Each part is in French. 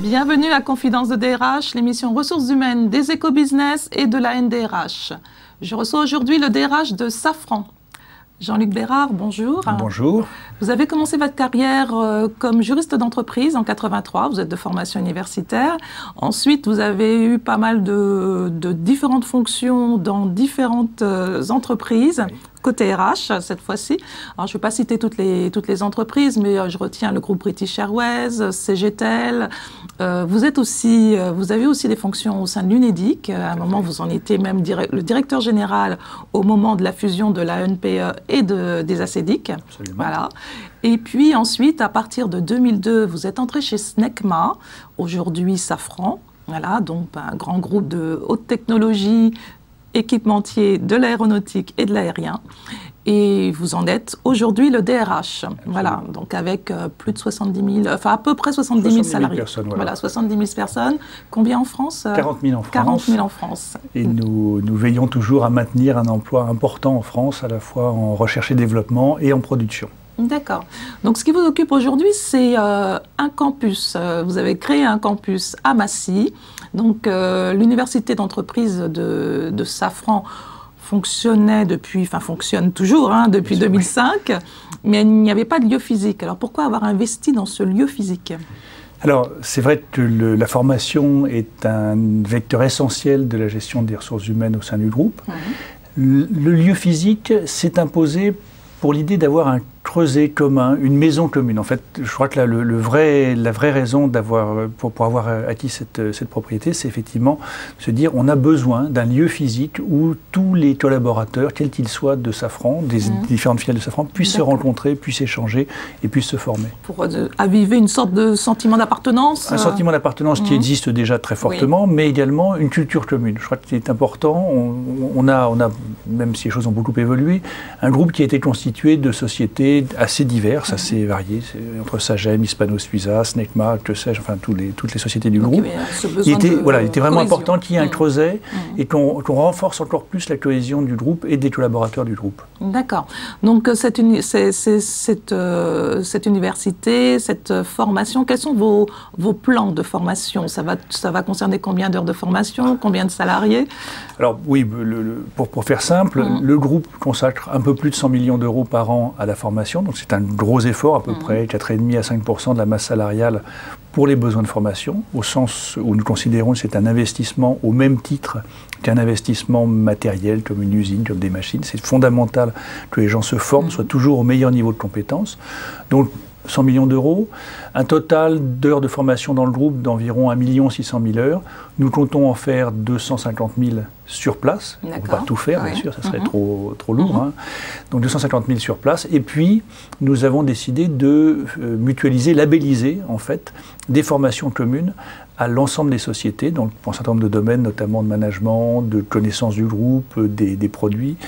Bienvenue à Confidence de DRH, l'émission ressources humaines des éco-business et de la NDRH. Je reçois aujourd'hui le DRH de Safran. Jean-Luc Bérard, bonjour. Bonjour. Vous avez commencé votre carrière comme juriste d'entreprise en 83, vous êtes de formation universitaire. Ensuite, vous avez eu pas mal de différentes fonctions dans différentes entreprises. Oui. Côté RH, cette fois-ci. Alors, je ne vais pas citer toutes les entreprises, mais je retiens le groupe British Airways, CGTEL. Vous avez aussi des fonctions au sein de l'UNEDIC. À un moment, vous en étiez même le directeur général au moment de la fusion de la NPE et des ACDIC. Absolument. Voilà. Et puis ensuite, à partir de 2002, vous êtes entré chez Snecma, aujourd'hui Safran. Voilà, donc un grand groupe de haute technologie, équipementier de l'aéronautique et de l'aérien. Et vous en êtes aujourd'hui le DRH. Absolument. Voilà, donc avec plus de 70 000, enfin à peu près 70 000 salariés. Voilà, 70 000 personnes. Combien en France? 40 000 en France. 40 000 en France. Et nous veillons toujours à maintenir un emploi important en France, à la fois en recherche et développement et en production. D'accord. Donc, ce qui vous occupe aujourd'hui, c'est un campus. Vous avez créé un campus à Massy. Donc, l'université d'entreprise de Safran fonctionne toujours depuis 2005, mais il n'y avait pas de lieu physique. Alors, pourquoi avoir investi dans ce lieu physique ? Alors, c'est vrai que la formation est un vecteur essentiel de la gestion des ressources humaines au sein du groupe. Le lieu physique s'est imposé pour l'idée d'avoir un creuset commun, une maison commune. En fait, je crois que la vraie raison pour avoir acquis cette propriété, c'est effectivement se dire on a besoin d'un lieu physique où tous les collaborateurs, quels qu'ils soient de Safran, des différentes filiales de Safran, puissent se rencontrer, puissent échanger et puissent se former. Pour aviver une sorte de sentiment d'appartenance. Un sentiment d'appartenance qui existe déjà très fortement, mais également une culture commune. Je crois que c'est important. On a, même si les choses ont beaucoup évolué, un groupe qui a été constitué de sociétés assez diverses, assez variées, entre Sagem, Hispano-Suiza, Snecma, que sais-je, enfin toutes les sociétés du groupe. Il était vraiment important qu'il y ait un creuset et qu'on renforce encore plus la cohésion du groupe et des collaborateurs du groupe. D'accord. Donc cette université, cette formation, quels sont vos plans de formation? Ça va concerner combien d'heures de formation, combien de salariés? Alors oui, pour faire simple, le groupe consacre un peu plus de 100 millions d'euros par an à la formation. Donc c'est un gros effort, à peu près 4,5 à 5% de la masse salariale pour les besoins de formation, au sens où nous considérons que c'est un investissement au même titre qu'un investissement matériel, comme une usine, comme des machines. C'est fondamental que les gens se forment, soient toujours au meilleur niveau de compétences. Donc 100 millions d'euros, un total d'heures de formation dans le groupe d'environ 1 600 000 heures. Nous comptons en faire 250 000 sur place. On ne peut pas tout faire, bien sûr, ça serait trop lourd. Hein. Donc 250 000 sur place. Et puis, nous avons décidé de mutualiser, labelliser, en fait, des formations communes à l'ensemble des sociétés, donc pour un certain nombre de domaines, notamment de management, de connaissance du groupe, des produits.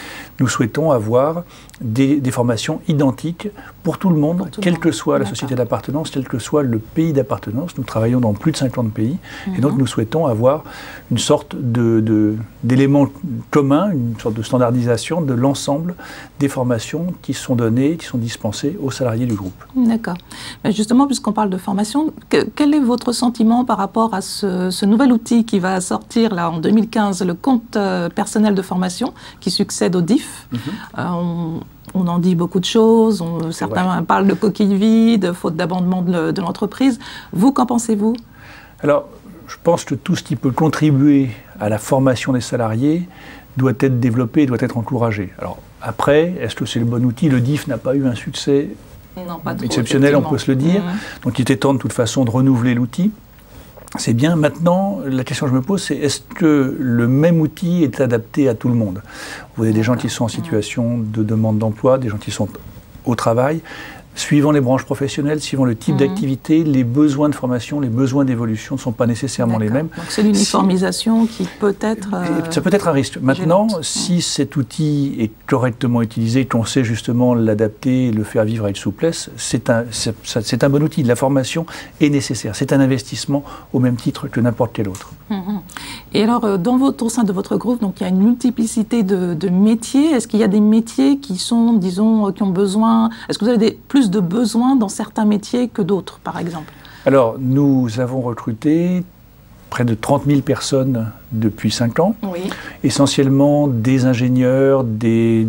Nous souhaitons avoir des formations identiques pour tout le monde, quelle que soit la société d'appartenance, quel que soit le pays d'appartenance. Nous travaillons dans plus de 50 pays, et donc nous souhaitons avoir une sorte d'éléments communs, une sorte de standardisation de l'ensemble des formations qui sont données, qui sont dispensées aux salariés du groupe. D'accord. Justement, puisqu'on parle de formation, quel est votre sentiment par rapport à ce nouvel outil qui va sortir là, en 2015, le compte personnel de formation, qui succède au DIF? On en dit beaucoup de choses, certains parlent de coquilles vides, faute d'abondement de l'entreprise. Vous, qu'en pensez-vous? Alors, je pense que tout ce qui peut contribuer à la formation des salariés doit être développé, doit être encouragé. Alors après, est-ce que c'est le bon outil? Le DIF n'a pas eu un succès exceptionnel, on peut se le dire. Donc il était temps de toute façon de renouveler l'outil. C'est bien. Maintenant, la question que je me pose, c'est est-ce que le même outil est adapté à tout le monde? Vous avez des gens qui sont en situation de demande d'emploi, des gens qui sont au travail. Suivant les branches professionnelles, suivant le type d'activité, les besoins de formation, les besoins d'évolution ne sont pas nécessairement les mêmes. Donc c'est l'uniformisation qui peut être... ça peut être un risque. Maintenant, si cet outil est correctement utilisé, qu'on sait justement l'adapter et le faire vivre avec souplesse, c'est un bon outil. La formation est nécessaire. C'est un investissement au même titre que n'importe quel autre. Et alors, au sein de votre groupe, donc, il y a une multiplicité de métiers. Est-ce qu'il y a des métiers qui sont, disons, qui ont besoin... Est-ce que vous avez plus de besoins dans certains métiers que d'autres, par exemple? Alors, nous avons recruté près de 30 000 personnes depuis 5 ans, oui. Essentiellement des ingénieurs, des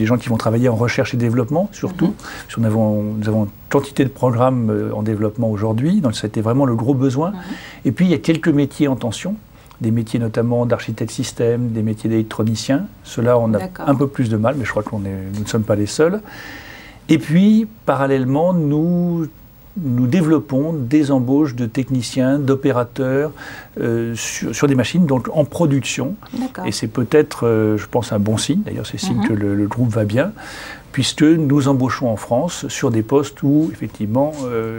gens qui vont travailler en recherche et développement, surtout. Nous avons une quantité de programmes en développement aujourd'hui, donc ça a été vraiment le gros besoin. Et puis, il y a quelques métiers en tension, des métiers notamment d'architecte système, des métiers d'électroniciens. Ceux-là, on a un peu plus de mal, mais je crois que nous ne sommes pas les seuls. Et puis, parallèlement, nous développons des embauches de techniciens, d'opérateurs sur des machines, donc en production. Et c'est peut-être, je pense, un bon signe. D'ailleurs, c'est signe que le groupe va bien, puisque nous embauchons en France sur des postes où, effectivement,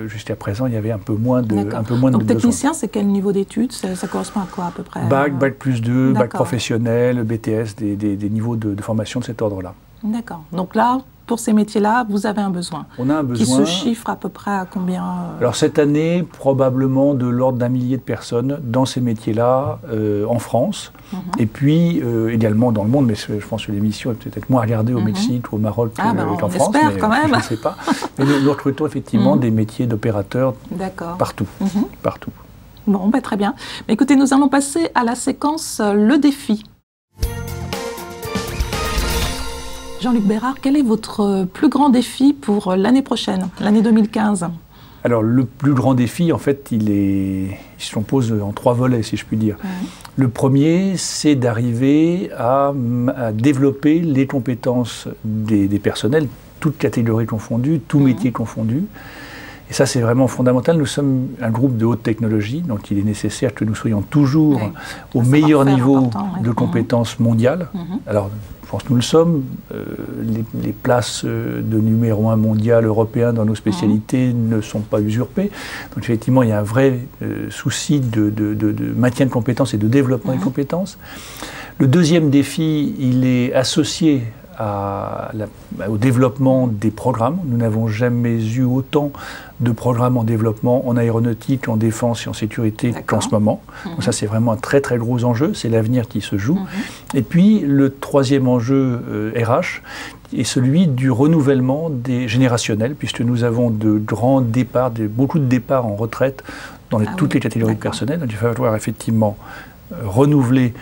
jusqu'à présent, il y avait un peu moins de besoins. Donc, technicien, c'est quel niveau d'études? Ça correspond à quoi, à peu près? Bac plus 2, bac professionnel, BTS, des niveaux de formation de cet ordre-là. D'accord. Donc là, pour ces métiers-là, vous avez un besoin. On a un besoin. Qui se chiffre à peu près à combien Alors cette année, probablement de l'ordre d'1 millier de personnes dans ces métiers-là en France. Et puis également dans le monde, mais je pense que l'émission est peut-être moins regardée au Mexique ou au Maroc qu'en France. On espère quand même. Je ne sais pas. Mais nous recrutons effectivement des métiers d'opérateurs partout. Partout. Bon, très bien. Mais écoutez, nous allons passer à la séquence Le Défi. Jean-Luc Bérard, quel est votre plus grand défi pour l'année prochaine, l'année 2015? Alors, le plus grand défi, en fait, il se compose en 3 volets, si je puis dire. Le premier, c'est d'arriver à développer les compétences des personnels, toutes catégories confondues, tous métiers confondus. Et ça, c'est vraiment fondamental. Nous sommes un groupe de haute technologie, donc il est nécessaire que nous soyons toujours au meilleur niveau de compétences mondiales. Alors, je pense que nous le sommes. Les places de numéro 1 mondial, européen dans nos spécialités ne sont pas usurpées. Donc effectivement, il y a un vrai souci de maintien de compétences et de développement des compétences. Le deuxième défi, il est associé au développement des programmes. Nous n'avons jamais eu autant de programmes en développement en aéronautique, en défense et en sécurité qu'en ce moment. Donc ça, c'est vraiment un très très gros enjeu. C'est l'avenir qui se joue. Et puis, le troisième enjeu RH est celui du renouvellement générationnel, puisque nous avons de grands départs, beaucoup de départs en retraite dans toutes les catégories de personnel. Donc il va falloir effectivement renouveler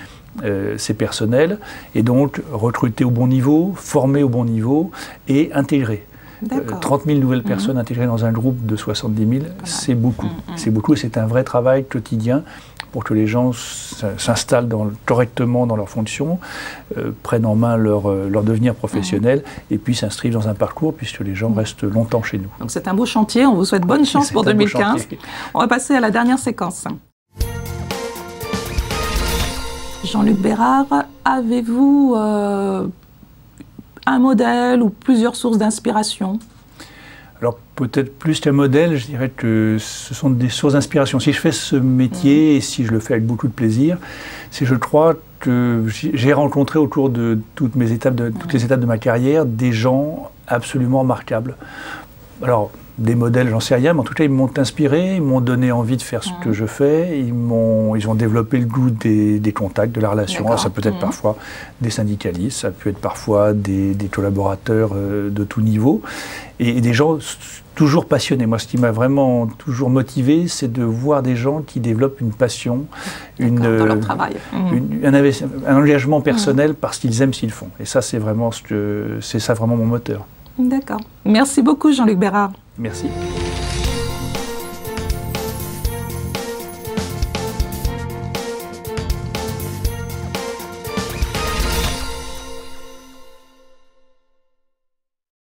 ces personnels et donc recruter au bon niveau, former au bon niveau et intégrer. 30 000 nouvelles personnes intégrées dans un groupe de 70 000, c'est beaucoup. C'est beaucoup et c'est un vrai travail quotidien pour que les gens s'installent correctement dans leurs fonctions, prennent en main leur devenir professionnel et puis s'inscrivent dans un parcours puisque les gens restent longtemps chez nous. Donc c'est un beau chantier, on vous souhaite bonne chance pour 2015. On va passer à la dernière séquence. Jean-Luc Bérard, avez-vous un modèle ou plusieurs sources d'inspiration? Alors peut-être plus qu'un modèle, je dirais que ce sont des sources d'inspiration. Si je fais ce métier et si je le fais avec beaucoup de plaisir, c'est je crois que j'ai rencontré au cours de toutes les étapes de ma carrière des gens absolument remarquables. Alors des modèles, j'en sais rien, mais en tout cas, ils m'ont inspiré, ils m'ont donné envie de faire ce que je fais, ils ont développé le goût des contacts, de la relation. Alors, ça peut être parfois des syndicalistes, ça peut être parfois des collaborateurs de tout niveau, et des gens toujours passionnés. Moi, ce qui m'a vraiment toujours motivé, c'est de voir des gens qui développent une passion, dans leur travail. Un engagement personnel parce qu'ils aiment ce qu'ils font. Et ça, c'est vraiment vraiment mon moteur. D'accord. Merci beaucoup, Jean-Luc Bérard. Merci.